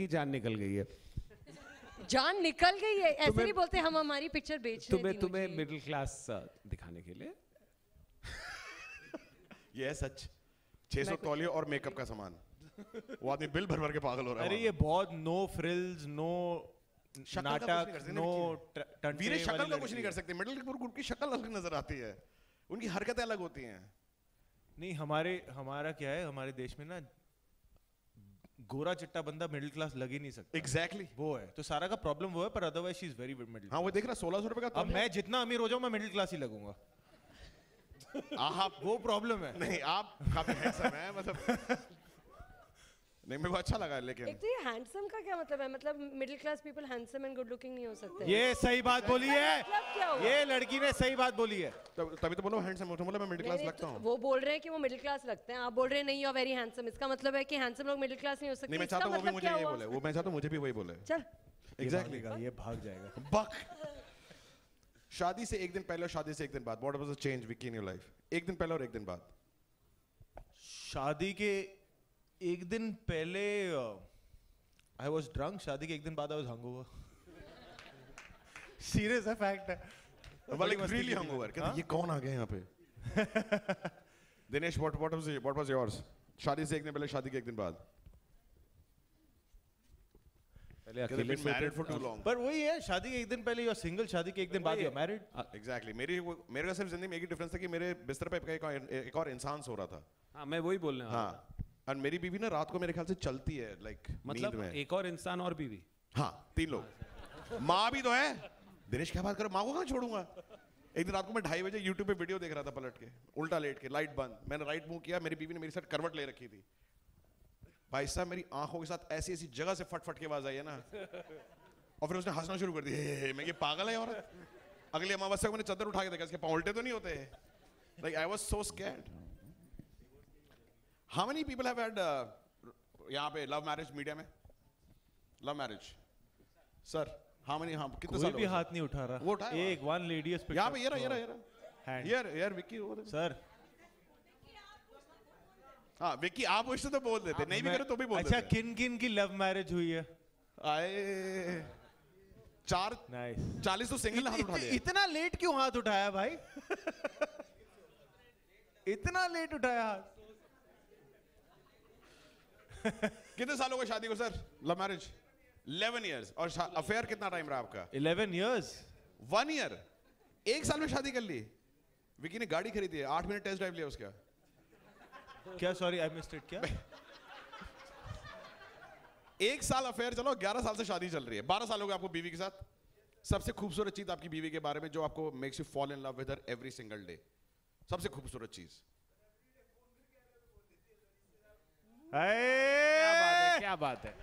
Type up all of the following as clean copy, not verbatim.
की जान निकल गई है। जान निकल गई है, ऐसे नहीं बोलते हम हमारी पिक्चर बेच रहे थे। तुम्हें मिडिल क्लास दिखाने के लिए ये है सच। 600 तौलिए और मेकअप का सामान, वो आदमी बिल भर भर के पागल हो रहा है। अरे ये बहुत नो फ्रिल्स, नो नाटक, नो वीरे शक्ल का कुछ नहीं कर सकते। मिडिल ग्रुप की शक्ल अलग नजर आती है, उनकी हरकतें अलग होती हैं। नहीं, हमारा क्या है, हमारे देश में ना गोरा चिट्टा बंदा मिडिल क्लास लग ही नहीं सकता। एग्जैक्टली वो है, तो सारा का प्रॉब्लम वो है, पर otherwise she is very middle. हाँ वो देख रहा 1600 रुपए का। अब मैं जितना अमीर हो जाऊं मैं मिडिल क्लास ही लगूंगा। आप वो प्रॉब्लम है। नहीं, आप काफी हैंडसम हैं, मतलब नहीं मेरे को अच्छा लगा। लेकिन एक तो ये हैंडसम का क्या मतलब है? मतलब middle class people handsome and good looking नहीं हो सकते? ये सही बात बोली है, मतलब क्या हुआ? ये लड़की ने सही बात बोली है। तभी तो बोलो हैंडसम, बोला मैं मिडिल क्लास लगता हूँ। वो बोल रहे हैं कि वो मिडिल क्लास लगते हैं, आप बोल रहे हैं नहीं यू आर वेरी हैंडसम। इसका मतलब है कि हैंडसम लोग मिडिल क्लास नहीं हो सकते। नहीं मैं चाहता हूँ वो भी मुझे यही बोले, वो मैं चाहता हूँ मुझे भी वही बोले। चल एग्जैक्टली, ये भाग जाएगा। बक। शादी से एक दिन पहले और शादी से एक दिन बाद, what was the change Vicky in your life? एक दिन पहले और एक दिन बाद। शादी के एक दिन पहले आई वॉज ड्रंक, शादी के एक दिन बाद आई वॉज हंगओवर। सीरियस है, फैक्ट है। like really hungover। कहते ये कौन आ गया यहाँ पे? Dinesh, what was yours? शादी से एक दिन पहले, शादी के एक दिन बाद। पहले अकेले married for too long। पर वही है, शादी के एक दिन पहले यू आर सिंगल, शादी के एक दिन बाद यू आर मैरिड। एग्जैक्टली। मेरे का सिर्फ जिंदगी में एक ही डिफरेंस था कि मेरे बिस्तर पे एक और इंसान सो रहा था। हाँ मैं वही बोलने वाला। हाँ, और मेरी बीवी ना रात को मेरे ख्याल से चलती है, लाइक मतलब नींद में। एक और इंसान और बीवी। हाँ 3 लोग, माँ भी तो है। दिनेश क्या बात कर, माँ को कहाँ छोड़ूंगा? एक दिन रात को मैं 2:30 बजे यूट्यूब पे वीडियो देख रहा था, पलट के उल्टा लेट के, लाइट बंद, मैंने राइट मूव किया, मेरी बीवी ने मेरी साथ करवट ले रखी थी। भाई साहब मेरी आंखों के साथ ऐसी ऐसी जगह से फट फट की आवाज आई है ना, और फिर उसने हंसना शुरू कर दिया। मैं ये पागल है औरत। अगली अमावस्या को मैंने चादर उठा के देखा, इसके पाँव उल्टे तो नहीं होते? Like I was so scared. How many people have had यहाँ पे लव मैरिज मीडिया में? Love marriage sir, how many? हाँ कितने साल? कोई भी हाथ नहीं उठा रहा। वो उठाया एक वन लेडी इस यहाँ पे, यार विक्की सर। हाँ विक्की, आप उससे तो बोल देते, नहीं भी करो तो भी बोल अच्छा, देते। किन किन की लव मैरिज हुई है? आए 40 तो सिंगल हाथ उठा लिया। इतना लेट क्यों हाथ उठाया भाई? इतना लेट उठाया हाथ? कितने साल हो गए शादी को सर? Love marriage 11 years. और अफेयर कितना टाइम रहा आपका? 11 years। 1 ईयर, 1 साल में शादी कर ली। विकी ने गाड़ी खरीदी है, 8 मिनट टेस्ट ड्राइव लिया उसका। क्या? Sorry I missed it. क्या? 1 साल अफेयर चलो, 11 साल से शादी चल रही है, 12 साल हो गए आपको बीवी के साथ। सबसे खूबसूरत चीज आपकी बीवी के बारे में जो आपको makes you fall in love with her every single day, सबसे खूबसूरत चीज? क्या बात है।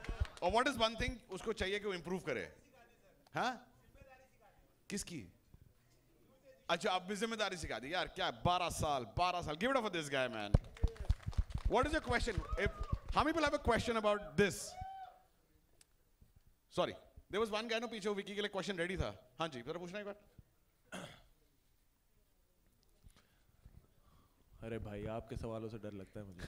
और व्हाट इज वन थिंग उसको चाहिए कि वो इंप्रूव करे? हाँ किसकी? अच्छा आप भी जिम्मेदारी सिखा दी यार। क्या 12 साल? Give it up for this guy man. What is your question? How many people have a question about this? Sorry, there was one guy no पीछे, विकी के लिए क्वेश्चन रेडी था। हाँ जी, जरा पूछना एक बार। अरे भाई आपके सवालों से डर लगता है मुझे।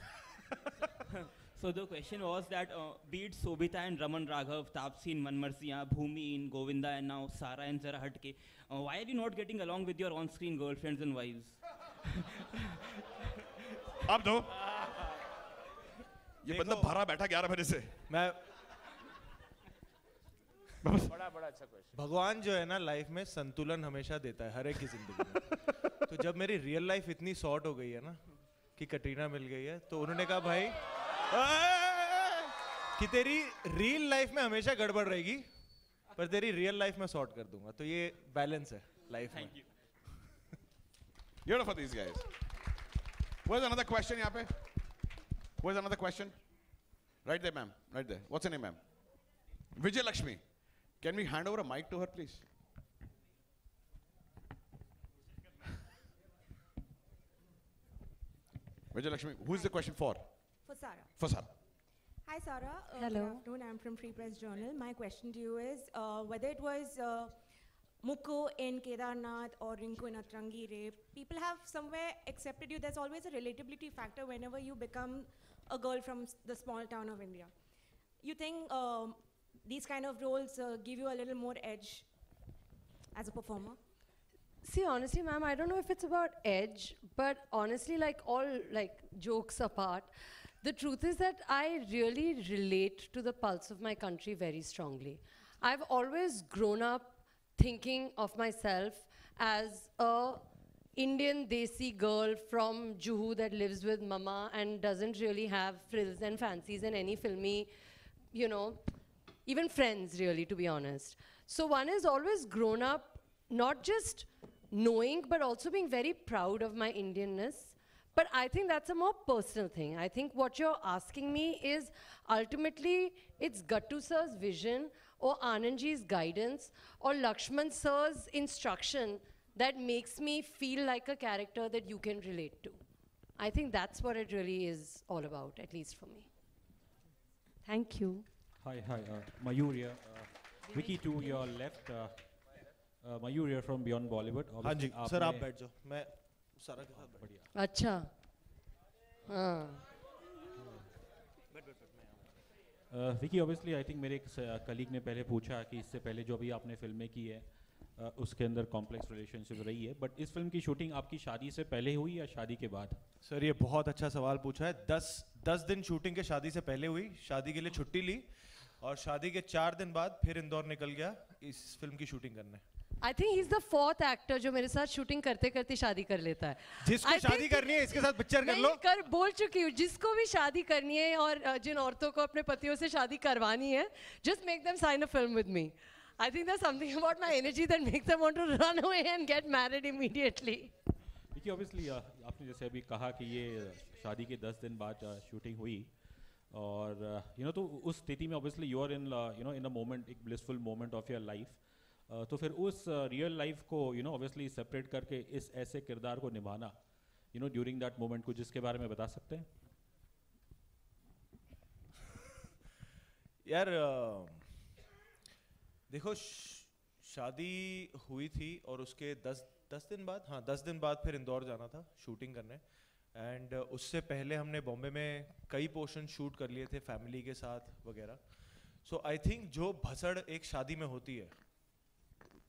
So the question was that be it Sobhita and Raman Raghav, Taapsee in Manmarsiya, Bhumi in Govinda, and now Sara and Zara Hatke, why are you not getting along with your on-screen girlfriends and wives? अब दो, ये बंदा भरा बैठा 11 बजे से। मैं बड़ा अच्छा क्वेश्चन। भगवान जो है ना लाइफ में संतुलन हमेशा देता है हर एक की जिंदगी में। तो जब मेरी रियल लाइफ इतनी शॉर्ट हो गई है ना कि कटरीना मिल गई है, तो उन्होंने कहा भाई कि तेरी रियल लाइफ में हमेशा गड़बड़ रहेगी, पर तेरी रियल लाइफ में सॉर्ट कर दूंगा। तो ये बैलेंस है लाइफ में। Thank you. You're for these guys. Where's another question यहाँ पे? Where's another question? Right there, ma'am. Right there. What's her name, ma'am? Vijay Lakshmi. Can we hand over a mic to her, please? Vijay Lakshmi, who is the question for? For Sara. For Sara. Hi Sara. Hello. Good afternoon. I'm from Free Press Journal. My question to you is whether it was Mukku in Kedarnath or Rinku in Atrangi rape, people have somewhere accepted you. There's always a relatability factor whenever you become a girl from the small town of India. you think these kind of roles give you a little more edge as a performer? See, honestly, ma'am, I don't know if it's about edge, but honestly, like all like jokes apart, the truth is that I really relate to the pulse of my country very strongly. I've always grown up thinking of myself as a Indian Desi girl from Juhu that lives with mama and doesn't really have frills and fancies and any filmy, you know, even friends really, to be honest. So one has always grown up not just knowing, but also being very proud of my Indianness. But I think that's a more personal thing. I think what you're asking me is ultimately it's Gattu sir's vision or Anandji's guidance or Lakshman sir's instruction that makes me feel like a character that you can relate to. I think that's what it really is all about, at least for me. Thank you. Hi, Mayur here. Vicky, to your left, Mayur here from Beyond Bollywood. हाँ जी, Obviously, sir आप आपने- बैठ जाओ, मैं सारा के साथ बैठ बढ़िया। अच्छा हाँ विकी, ऑब्वियसली आई थिंक मेरे एक कलीग ने पहले पूछा कि इससे पहले जो अभी आपने फिल्में की है उसके अंदर कॉम्प्लेक्स रिलेशनशिप रही है, बट इस फिल्म की शूटिंग आपकी शादी से पहले हुई या शादी के बाद? सर ये बहुत अच्छा सवाल पूछा है। 10 दिन शूटिंग के शादी से पहले हुई, शादी के लिए छुट्टी ली और शादी के 4 दिन बाद फिर इंदौर निकल गया इस फिल्म की शूटिंग करने। I think he's the fourth actor जो मेरे साथ शूटिंग करते करते शादी कर लेता है। जिसको I शादी think करनी है इसके साथ पिक्चर कर मैं लो। ये कर बोल चुकी हूँ, जिसको भी शादी करनी है और जिन औरतों को अपने पतियों से शादी करवानी है, just make them sign a film with me. I think there's something about my energy that makes them want to run away and get married immediately. Vicky, obviously आपने जैसे अभी कहा कि ये शादी के 10 दिन बाद शूटिंग हुई और तो उस स्थिति में obviously you are in in a moment, एक blissful moment of your life, तो फिर उस रियल लाइफ को ऑब्वियसली सेपरेट करके इस ऐसे किरदार को निभाना ड्यूरिंग दैट मोमेंट, कुछ इसके बारे में बता सकते हैं? यार देखो, शादी हुई थी और उसके 10 दिन बाद, हाँ 10 दिन बाद फिर इंदौर जाना था शूटिंग करने। एंड उससे पहले हमने बॉम्बे में कई पोर्शन शूट कर लिए थे फैमिली के साथ वगैरह। सो आई थिंक जो भसड़ एक शादी में होती है,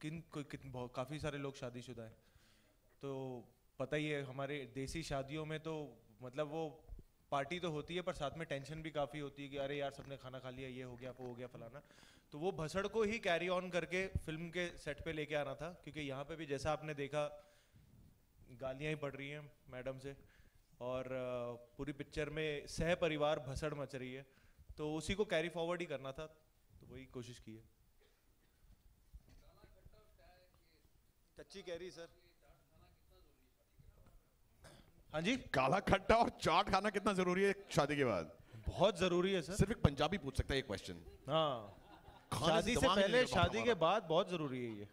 काफ़ी सारे लोग शादीशुदा हैं तो पता ही है, हमारे देसी शादियों में तो मतलब वो पार्टी तो होती है पर साथ में टेंशन भी काफ़ी होती है कि अरे यार सबने खाना खा लिया, ये हो गया वो हो गया फलाना। तो वो भसड़ को ही कैरी ऑन करके फिल्म के सेट पे लेके आना था, क्योंकि यहाँ पे भी जैसा आपने देखा गालियाँ ही पड़ रही हैं मैडम से और पूरी पिक्चर में सह परिवार भसड़ मच रही है, तो उसी को कैरी फॉरवर्ड ही करना था, तो वही कोशिश की है। कच्ची कैरी सर। हाँ जी, काला खट्टा और चाट खाना कितना जरूरी है शादी के बाद? बहुत जरूरी है सर। सिर्फ एक पंजाबी पूछ सकता है ये क्वेश्चन। हाँ, खाने शादी से दिमाग नहीं पहले लगा शादी के हमारा। बाद बहुत जरूरी है ये।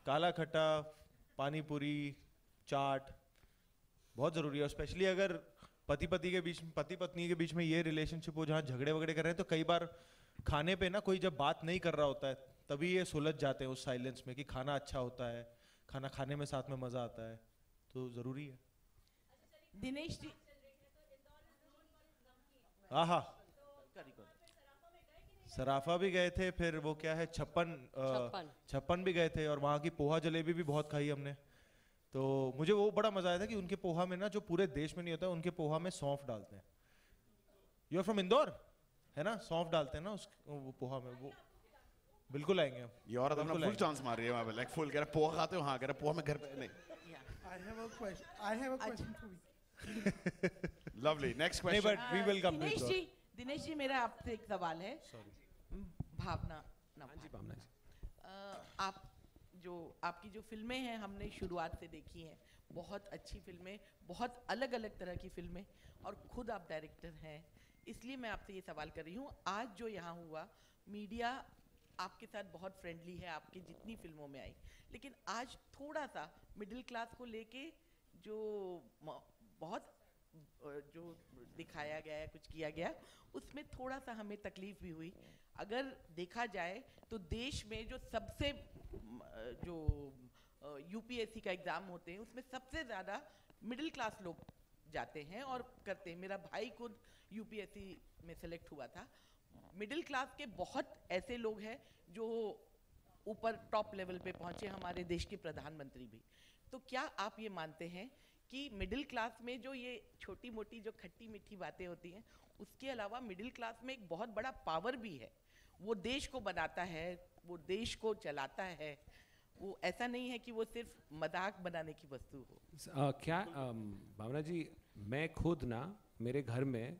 काला खट्टा, पानी पूरी, चाट बहुत जरूरी है। और स्पेशली अगर पति पत्नी के बीच में ये रिलेशनशिप हो जहाँ झगड़े वगड़े कर रहे हैं, तो कई बार खाने पे ना कोई जब बात नहीं कर रहा होता है तभी ये सुलझ जाते हैं उस साइलेंस में कि खाना अच्छा होता है, खाना खाने में साथ में मजा आता है, तो जरूरी है। दिनेश जी, हाँ सराफा भी गए थे, फिर वो क्या है छप्पन भी गए थे और वहाँ की पोहा जलेबी भी बहुत खाई हमने। तो मुझे वो बड़ा मजा आया था कि उनके पोहा में ना, जो पूरे देश में नहीं होता, उनके पोहा में सौंफ डालते हैं। यू आर फ्रॉम इंदौर है ना, सौंफ डालते हैं ना वो पोहा में। वो बिल्कुल आएंगे हम। ये औरत अपना फुल चांस मार रही है वहाँ पे, लाइक फुल कह रहा पोहा खाते हो? हाँ कह रहा पोहा में घर पे नहीं। I have a question for you. Lovely, next नहीं, question. But we will come to Dinesh ji, मेरा आपसे एक सवाल है। भावना हाँ जी, भावना जी। आप जो आपकी जो फिल्में हैं हमने शुरुआत से देखी हैं, बहुत अच्छी फिल्में, बहुत अलग अलग तरह की फिल्में, और खुद आप डायरेक्टर हैं, इसलिए मैं आपसे ये सवाल कर रही हूँ। आज जो यहाँ हुआ, मीडिया आपके साथ बहुत फ्रेंडली है, आपकी जितनी फिल्मों में आई, लेकिन आज थोड़ा सा मिडिल क्लास को लेके जो बहुत जो दिखाया गया है, कुछ किया गया, उसमें थोड़ा सा हमें तकलीफ भी हुई। अगर देखा जाए तो देश में जो सबसे जो यूपीएससी का एग्ज़ाम होते हैं उसमें सबसे ज़्यादा मिडिल क्लास लोग जाते हैं और करते हैं। मेरा भाई खुद यूपीएससी में सेलेक्ट हुआ था, मिडिल क्लास के बहुत ऐसे लोग हैं जो ऊपर टॉप लेवल पे पहुंचे, हमारे देश के प्रधानमंत्री भी। तो क्या आप ये मानते हैं कि मिडिल क्लास में जो ये छोटी मोटी जो खट्टी मीठी बातें होती हैं, उसके अलावा मिडिल क्लास में एक बहुत बड़ा पावर भी है, वो देश को बनाता है, वो देश को चलाता है, वो ऐसा नहीं है कि वो सिर्फ मजाक बनाने की वस्तु हो? क्या भावना जी, मैं खुद ना मेरे घर में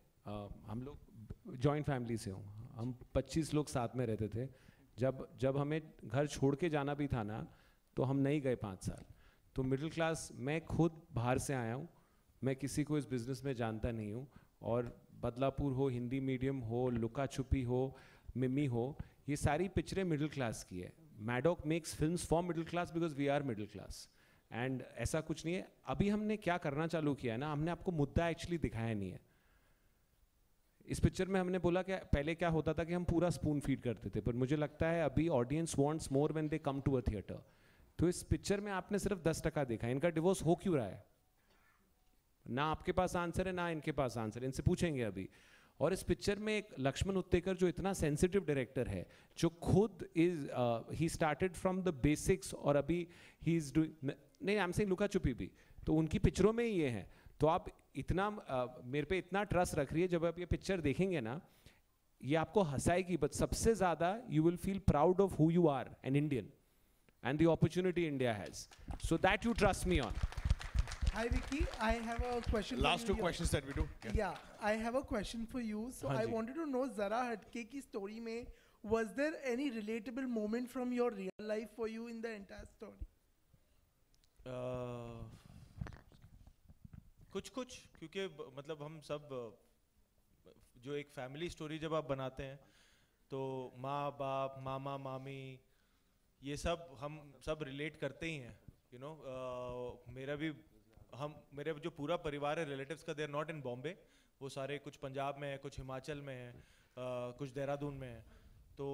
हम लोग जॉइंट फैमिली से हूँ, हम 25 लोग साथ में रहते थे। जब हमें घर छोड़ के जाना भी था ना, तो हम नहीं गए 5 साल। तो मिडिल क्लास, मैं खुद बाहर से आया हूँ, मैं किसी को इस बिज़नेस में जानता नहीं हूँ, और बदलापुर हो, हिंदी मीडियम हो, लुका छुपी हो, मिमी हो, ये सारी पिक्चरें मिडिल क्लास की है। Maddock makes films for middle class because we are middle class, and ऐसा कुछ नहीं है। अभी हमने क्या करना चालू किया है ना, हमने आपको मुद्दा एक्चुअली दिखाया नहीं है। इस पिक्चर में हमने बोला कि पहले क्या होता था कि हम पूरा स्पून फीड करते थे, पर मुझे लगता है अभी audience wants more when they come to a theatre. तो इस पिक्चर में आपने सिर्फ 10% देखा। इनका डिवोर्स हो क्यों रहा है, ना आपके पास आंसर है ना इनके पास आंसर, इनसे पूछेंगे अभी। और इस पिक्चर में एक लक्ष्मण उत्तेकर जो इतना सेंसिटिव डायरेक्टर है, जो खुद he started from the basics, और अभी ही इज डूइंग, नहीं आई एम सेइंग लुका छुपी भी, तो उनकी पिक्चरों में ही ये है। तो आप इतना मेरे पे इतना ट्रस्ट रख रही है, जब आप ये पिक्चर देखेंगे ना, ये आपको हंसाएगी, बट सबसे ज़्यादा you will feel proud of who you are, an Indian, and the opportunity India has, so that you trust me on. Hi Vicky, I have a question. Last 2 questions that we do. Yeah, I have a question for you. So I wanted to know, Zara Hatke ki story mein, was there any relatable moment from your real life for you in the entire story? कुछ क्योंकि मतलब हम सब जो एक family story जब आप बनाते हैं, तो माँ बाप, मामा मामी, ये सब हम सब रिलेट करते ही हैं, you know। मेरे जो पूरा परिवार है रिलेटिव्स का, they are not in Bombay, वो सारे कुछ पंजाब में है, कुछ हिमाचल में है, कुछ देहरादून में है। तो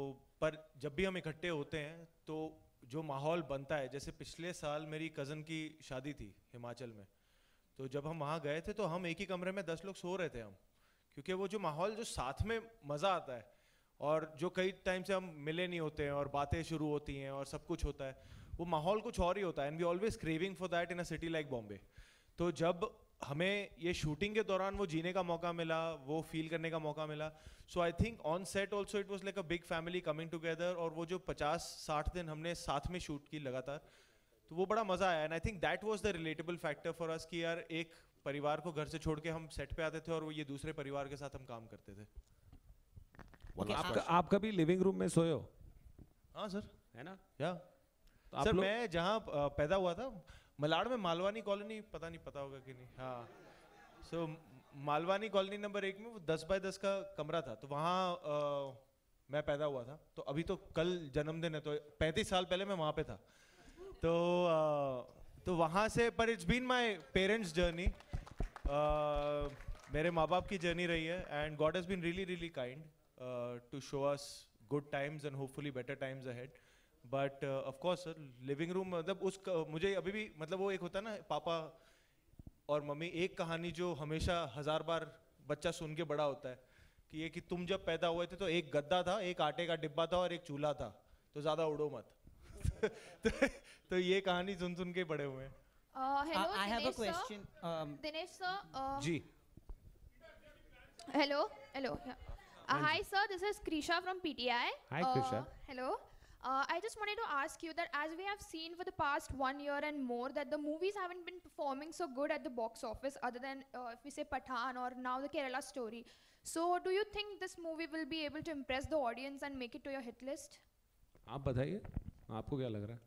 पर जब भी हम इकट्ठे होते हैं तो जो माहौल बनता है, जैसे पिछले साल मेरी कज़न की शादी थी हिमाचल में, तो जब हम वहाँ गए थे तो हम एक ही कमरे में 10 लोग सो रहे थे हम, क्योंकि वो जो माहौल, जो साथ में मज़ा आता है, और जो कई टाइम से हम मिले नहीं होते हैं और बातें शुरू होती हैं और सब कुछ होता है, वो माहौल कुछ और ही होता है, and we always craving for that in a city like Bombay. तो जब हमें ये शूटिंग के दौरान वो जीने का मौका मिला, वो फील करने का मौका मिला, so I think on set also it was like a big family coming together. और वो जो 50-60 दिन हमने साथ में शूट की लगातार, तो वो बड़ा मज़ा आया, and I think that was the relatable factor for us कि यार एक परिवार को घर से छोड़ के हम सेट पे आते थे और वो ये दूसरे परिवार के साथ हम काम करते थे। आप कभी लिविंग रूम में सोए हो? हाँ सर, है ना? या सर, मैं जहाँ पैदा हुआ था मलाड में, मालवानी कॉलोनी, पता नहीं पता होगा कि नहीं, हाँ, सो मालवानी कॉलोनी नंबर 1 में वो 10 बाय 10 का कमरा था, तो वहाँ मैं पैदा हुआ था। तो अभी तो कल जन्मदिन है, तो 35 साल पहले मैं वहाँ पे था। तो वहाँ से, पर it's been my parents journey, मेरे माँ बाप की जर्नी रही है, and god has been really really kind to show us good times and hopefully better times ahead. But of course sir, living room मतलब मुझे अभी भी, मतलब वो एक होता है ना, पापा और मम्मी, एक कहानी जो हमेशा 1000 बार बच्चा सुन के बड़ा होता है, कि ये कि तुम जब पैदा हुए थे तो एक गद्दा था, एक आटे का डिब्बा था और एक चूल्हा था, तो ज़्यादा उड़ो मत। तो ये कहानी सुन सुन के बड़े हुए हैं। Hello, I have a Dinesh sir. question. Dinesh sir. Ji. Hello. Yeah. Hi sir, this is Krisha from PTI. Hi Krisha. Hello. I just wanted to ask you that as we have seen for the past 1 year and more that the movies haven't been performing so good at the box office, other than if we say Pathaan or now the Kerala Story. So do you think this movie will be able to impress the audience and make it to your hit list? आप बताइए, आपको क्या लग रहा है?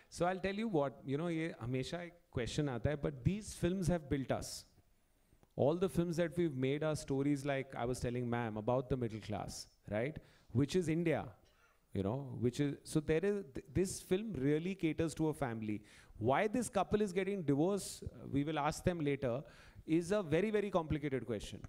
So I'll tell you what, you know, ये हमेशा एक question आता है, but these films have built us. All the films that we've made are stories like I was telling ma'am about the middle class, right? Which is India, you know, which is, so there is, this film really caters to a family. Why this couple is getting divorced, we will ask them later, is a very, very complicated question,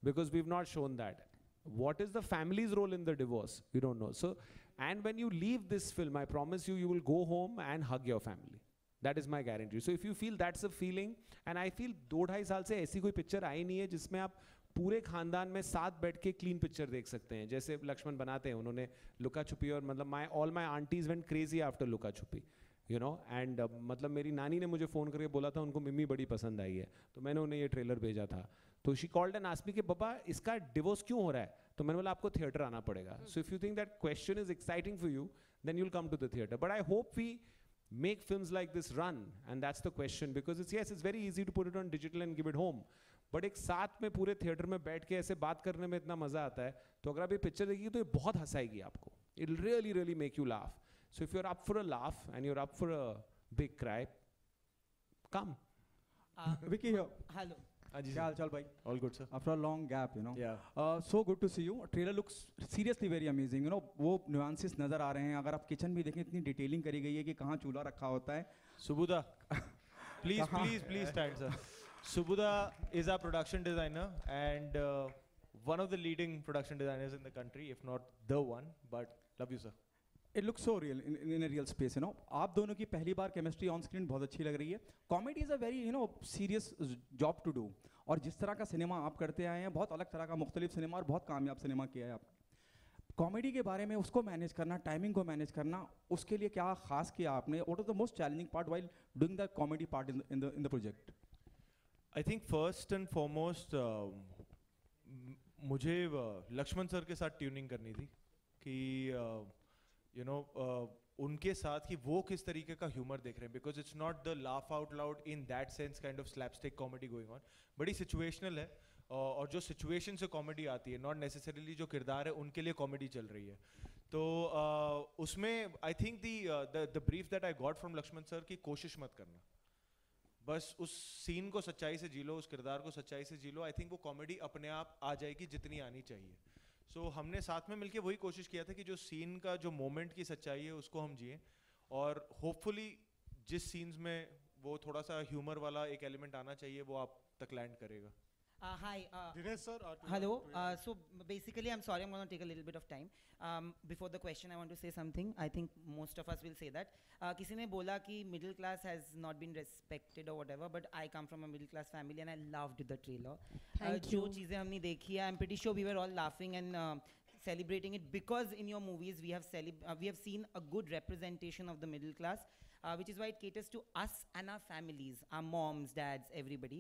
because we've not shown that. What is the family's role in the divorce? We don't know. So, and when you leave this film, I promise you, you will go home and hug your family. That is my guarantee. So if you feel that's a feeling, and I feel 2-2.5 साल से ऐसी कोई picture आई नहीं है जिसमें आप पूरे खानदान में साथ बैठ के क्लीन पिक्चर देख सकते हैं, जैसे लक्ष्मण बनाते हैं उन्होंने लुका छुपी, और मतलब all my aunties went crazy after Luka Chuppi, you no, and मतलब मेरी नानी ने मुझे फ़ोन करके बोला था उनको मिम्मी बड़ी पसंद आई है, तो मैंने उन्हें ये ट्रेलर भेजा था, तो she called and asked me कि पापा इसका डिवोर्स क्यों हो रहा है, तो मैंने बोला आपको थिएटर आना पड़ेगा. So if you think that question is exciting for you, then you'll come to the theater. But I hope we make films like this run, and that's the question, because it's very easy to put it on digital and give it home, but एक साथ में पूरे theatre में बैठ के ऐसे बात करने में इतना मजा आता है, तो अगर आप ये पिक्चर देखिए तो ये बहुत हंसाएगी आपको. It'll really really make you laugh. So if you're up for a laugh and you're up for a big cry, come. Vicky here. Hello. क्या हाल चाल भाई? All good, sir. After a long gap, you know. Yeah. So good to see you. Trailer looks seriously very amazing. You know, वो nuances नजर आ रहे हैं. अगर आप kitchen भी देखें, इतनी डिटेलिंग करी गई है कि कहाँ चूल्हा रखा होता है. Subudha, please stand, sir. Subudha is our production designer and one of the leading production designers in the country, if not the one. But love you, sir. It looks so real in a real space, you know. आप दोनों की पहली बार chemistry on screen बहुत अच्छी लग रही है. Comedy is a very serious job to do, और जिस तरह का सिनेमा आप करते आए हैं, बहुत अलग तरह का मुख्तलिफ सिनेमा और बहुत कामयाब सिनेमा किया है आपने. कॉमेडी के बारे में उसको मैनेज करना, टाइमिंग को मैनेज करना, उसके लिए क्या खास किया आपने? What is the most challenging part while doing the comedy part in the project? I think first and foremost मुझे लक्ष्मण सर के साथ ट्यूनिंग करनी थी कि यू नो उनके साथ कि वो किस तरीके का ह्यूमर देख रहे हैं, because it's not the laugh out loud in that sense kind of slapstick comedy going on, बड़ी सिचुएशनल है, और जो सिचुएशन से कॉमेडी आती है, नॉट नेसेसरीली जो किरदार है उनके लिए कॉमेडी चल रही है. तो उसमें I think the brief that I got from Lakshman sir की कोशिश मत करना, बस उस सीन को सच्चाई से जी लो, उस किरदार को सच्चाई से जी लो. आई थिंक वो कॉमेडी अपने आप आ जाएगी जितनी आनी चाहिए. सो हमने साथ में मिलके वही कोशिश किया था कि जो सीन का जो मोमेंट की सच्चाई है उसको हम जिए, और होपफुली जिस सीन्स में वो थोड़ा सा ह्यूमर वाला एक एलिमेंट आना चाहिए वो आप तक लैंड करेगा. Hi. Dinesh sir. Hello. So basically, I'm sorry, I'm going to take a little bit of time. Before the question, I want to say something. I think most of us will say that. किसी ने बोला कि middle class has not been respected or whatever, but I come from a middle class family and I loved the trailer. Thank जो you. चीज़ें हमने देखी है, I'm pretty sure we were all laughing and celebrating it because in your movies we have seen a good representation of the middle class. Which is why it caters to us and our families, our moms, dads, everybody.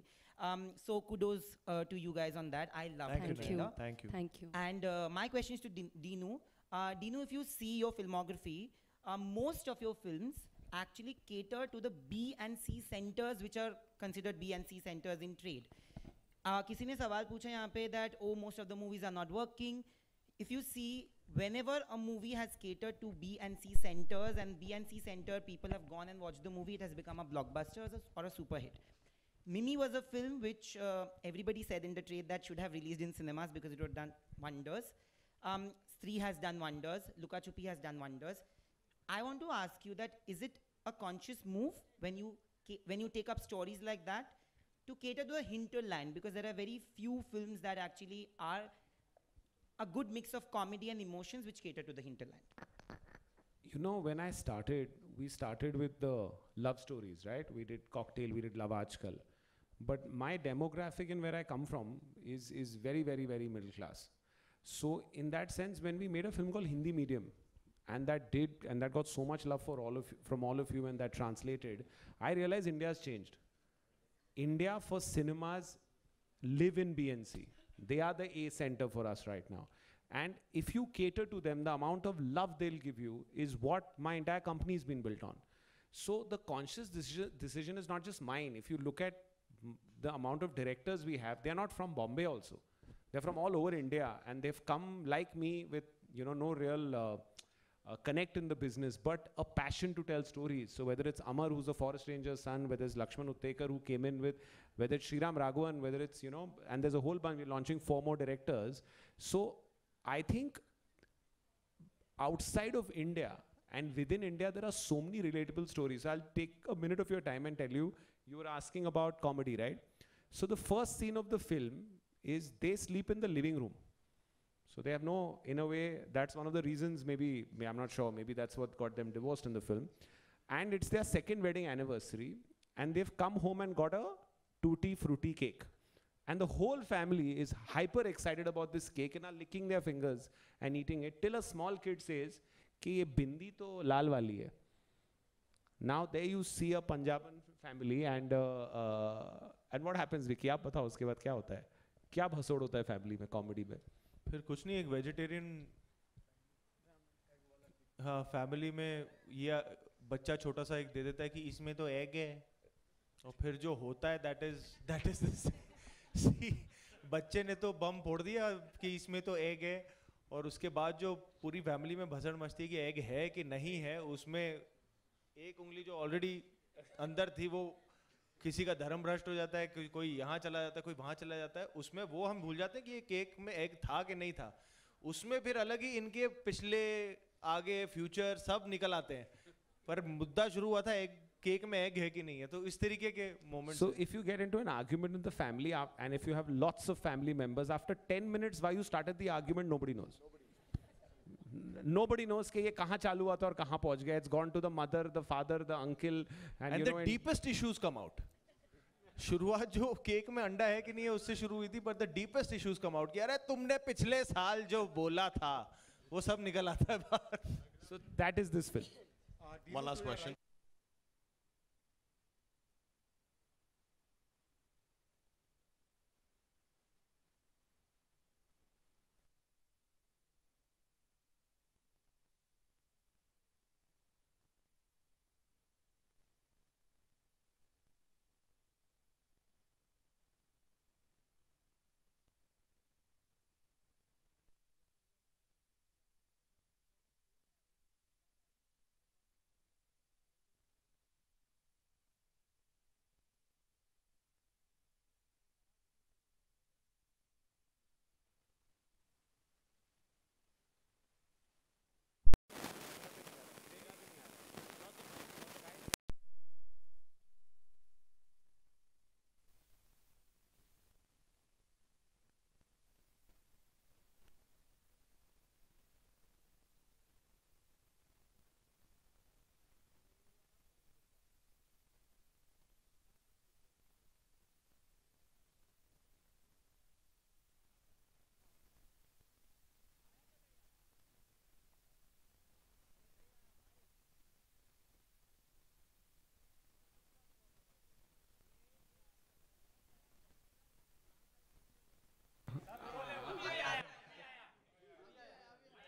So kudos to you guys on that. I love the trailer. Thank you. Thank you. And my question is to Dinu. Dinu, if you see your filmography, most of your films actually cater to the B and C centers, which are considered B and C centers in trade. किसी ने सवाल पूछा यहाँ पे that most of the movies are not working. If you see, whenever a movie has catered to B and C centers and B and C center people have gone and watched the movie, it has become a blockbuster or a super hit. Mimi was a film which everybody said in the trade that should have released in cinemas because it would have done wonders. Stree has done wonders. Luka Chupi has done wonders. I want to ask you that is it a conscious move when you take up stories like that to cater to the hinterland, because there are very few films that actually are a good mix of comedy and emotions which cater to the hinterland? You know, when I started, we started with the love stories, right? We did Cocktail, we did Love Aajkal. But my demographic and where I come from is very, very, very middle class. So in that sense, when we made a film called Hindi Medium, and that got so much love from all of you, and that translated, I realized India's changed. India for cinemas live in B and C. They are the A center for us right now. And if you cater to them, the amount of love they'll give you is what my entire company has been built on. So the conscious decision is not just mine. If you look at the amount of directors we have, they're not from Bombay also. They're from all over India, and they've come like me with, no real connect in the business, but a passion to tell stories. So whether it's Amar, who's a forest ranger's son, whether it's Lakshman Uttekar, who came in with, whether it's Sriram Raghavan, whether it's, and there's a whole bunch, we're launching 4 more directors. So I think outside of India and within India, there are so many relatable stories. So I'll take a minute of your time and tell you, you were asking about comedy, right? So the first scene of the film is they sleep in the living room. So they have no, in a way, that's one of the reasons, maybe, I'm not sure, maybe that's what got them divorced in the film. And it's their 2nd wedding anniversary, and they've come home and got a tutti frutti cake. And the whole family is hyper excited about this cake and are licking their fingers and eating it till a small kid says कि ये बिंदी तो लाल वाली है. Now there you see a Punjaban family and what happens, Vicky? आप बताओ उसके बाद क्या होता है? क्या भसोड़ होता है फैमिली में, कॉमेडी में? फिर कुछ नहीं, एक वेजिटेरियन हाँ फैमिली में ये बच्चा छोटा सा एक दे देता है कि इसमें तो एग है, और फिर जो होता है दैट इज बच्चे ने तो बम फोड़ दिया कि इसमें तो एग है, और उसके बाद जो पूरी फैमिली में भसड़ मचती है कि एग है कि नहीं है, उसमें एक उंगली जो ऑलरेडी अंदर थी वो किसी का धर्म भ्रष्ट हो जाता है, कोई यहाँ चला जाता है, कोई वहाँ चला जाता है, उसमें वो हम भूल जाते हैं कि ये केक में एग था कि नहीं था. उसमें फिर अलग ही इनके पिछले आगे फ्यूचर सब निकल आते हैं, पर मुद्दा शुरू हुआ था एग, केक में एग है कि नहीं है. तो इस तरीके के moments. So if you get into an argument in the family and if you have lots of family members, after 10 minutes why you started the argument, nobody knows. Nobody knows कि ये कहाँ चालू हुआ था और कहाँ पहुँच गया. It's gone to the mother, the father, the uncle, and you the know. deepest issues come out. शुरुआत जो केक में अंडा है कि नहीं है उससे शुरू हुई थी, but the deepest issues come out कि अरे तुमने पिछले साल जो बोला था वो सब निकल आता है बाहर. So that is this film. One last question.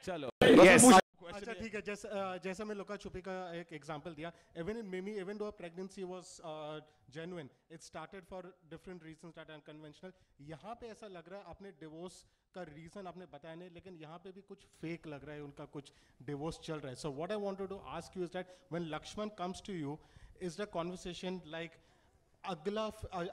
चलो. Yes. Yes. अच्छा ठीक है, जैसा मैं लुका छुपी का एक एग्जांपल दिया, even in Mimi, even though pregnancy was genuine, it started for different reasons that are unconventional. यहाँ पे ऐसा लग रहा है आपने डिवोर्स का रीजन आपने बताया नहीं, लेकिन यहाँ पे भी कुछ फेक लग रहा है, उनका कुछ डिवोर्स चल रहा है. So what I wanted to ask you is that when Lakshman comes to you, is the conversation like अगला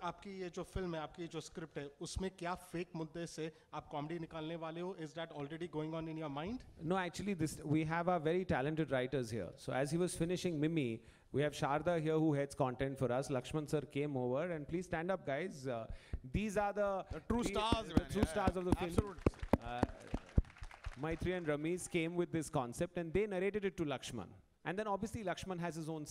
आपकी ये जो फिल्म है, आपकी जो स्क्रिप्ट है, उसमें क्या फेक मुद्दे से आप कॉमेडी निकालने वाले हो? Is that already going on in your mind? No, actually, we have our very talented writers here. So as he was finishing Mimi, we have Sharda here who heads content for us. Lakshman sir came over, and please stand up, guys. These are the true stars, the true stars of the film. Maitri and Ramesh came with this concept, and they narrated it to Lakshman. And then obviously Lakshman has his own